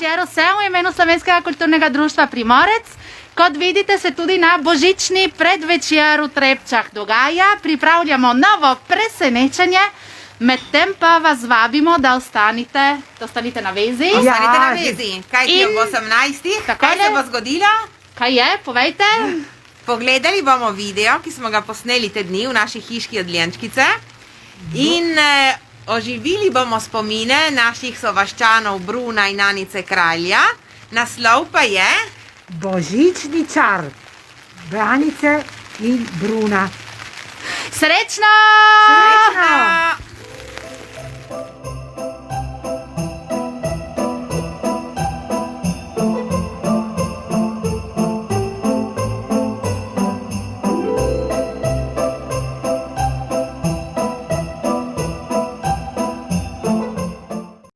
večer vsem v imenu Slovenskega kulturnega društva Primorec. Kot vidite, se tudi na božični predvečer v Trepčah dogaja. Pripravljamo novo presenečenje. Medtem pa vas vabimo, da ostanite na vezi. Ostanite na vezi. Kaj ti ob 18. Kaj se bo zgodilo? Kaj je? Povejte. Pogledali bomo video, ki smo ga posneli te dni v naši hiški od Ljenčkice. In oživili bomo spomine naših sovaščanov Bruna in Anice Kralja. Naslov pa je Božični čar Anice in Bruna. Srečno! Srečno!